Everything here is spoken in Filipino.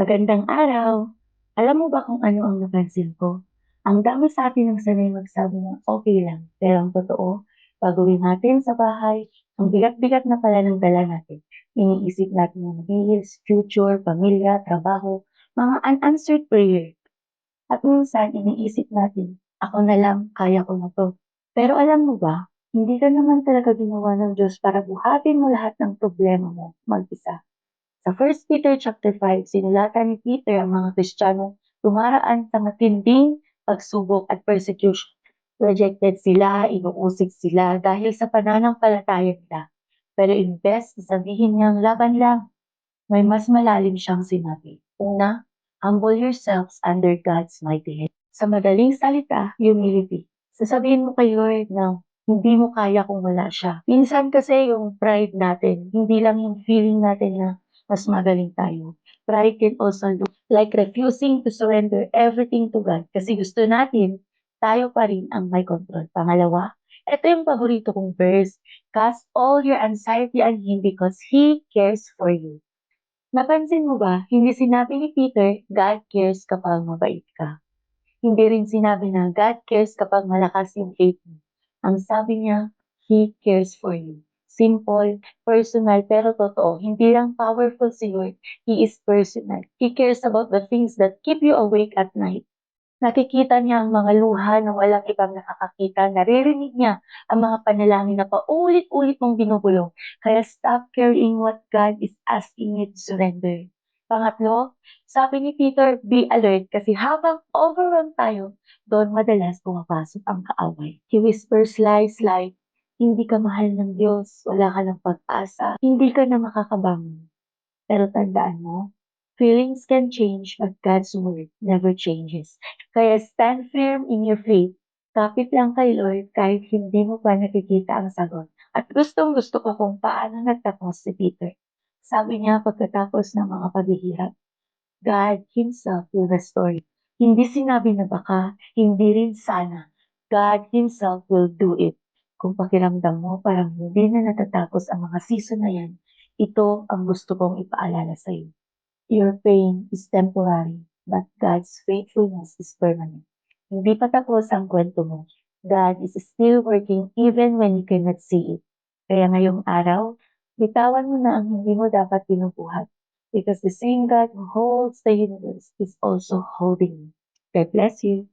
Magandang araw. Alam mo ba kung ano ang napansin ko? Ang dami sa atin ang sanay magsabi ng okay lang. Pero ang totoo, pag-uwi natin sa bahay, ang bigat-bigat na pala ng dala natin. Iniisip natin ang bills, future, pamilya, trabaho, mga unanswered prayer. At minsan iniisip natin, ako na lang, kaya ko na 'to. Pero alam mo ba, hindi ka naman talaga ginawa ng Diyos para buhatin mo lahat ng problema mo mag-isa. Sa 1 Peter chapter 5, sinulatan ni Peter ang mga Kristiyanong dumaraan sa matinding pagsubok at persecution. Rejected sila, inuusig sila dahil sa pananampalataya nila. Pero imbes na sabihin niyang laban lang, may mas malalim siyang sinabi. Una, humble yourselves under God's mighty hand. Sa madaling salita, humility. Sasabihin mo kay Lord na hindi mo kaya kung wala siya. Minsan kasi yung pride natin, hindi lang yung feeling natin na mas magaling tayo. Pride can also look like refusing to surrender everything to God kasi gusto natin tayo pa rin ang may control. Pangalawa, ito yung paborito kong verse. Cast all your anxiety on Him because He cares for you. Napansin mo ba, hindi sinabi ni Peter, God cares kapag mabait ka. Hindi rin sinabi na God cares kapag malakas yung faith mo. Ang sabi niya, He cares for you. Simple, personal, pero totoo. Hindi lang powerful si Lord. He is personal. He cares about the things that keep you awake at night. Nakikita niya ang mga luha na walang ibang nakakakita, naririnig niya ang mga panalangin na paulit-ulit mong binubulong. Kaya stop carrying what God is asking you to surrender. Pangatlo, sabi ni Peter, be alert kasi habang overwhelmed tayo, doon madalas pumapasok ang kaaway. He whispers lies like, hindi ka mahal ng Diyos, wala ka ng pag-asa, hindi ka na makakabangon. Pero tandaan mo, feelings can change but God's word never changes. Kaya stand firm in your faith. Kapit lang kay Lord kahit hindi mo pa nakikita ang sagot. At gustong gusto ko kung paano nagtapos si Peter. Sabi niya pagkatapos ng mga paghihirap, God Himself will restore you. Hindi sinabi na baka, hindi rin sana. God Himself will do it. Kung pakiramdam mo parang hindi na natatapos ang mga season na yan, ito ang gusto kong ipaalala sa iyo. Your pain is temporary, but God's faithfulness is permanent. Hindi pa tapos ang kwento mo. God is still working even when you cannot see it. Kaya ngayong araw, bitawan mo na ang hindi mo dapat binubuhat. Because the same God who holds the universe is also holding you. God bless you.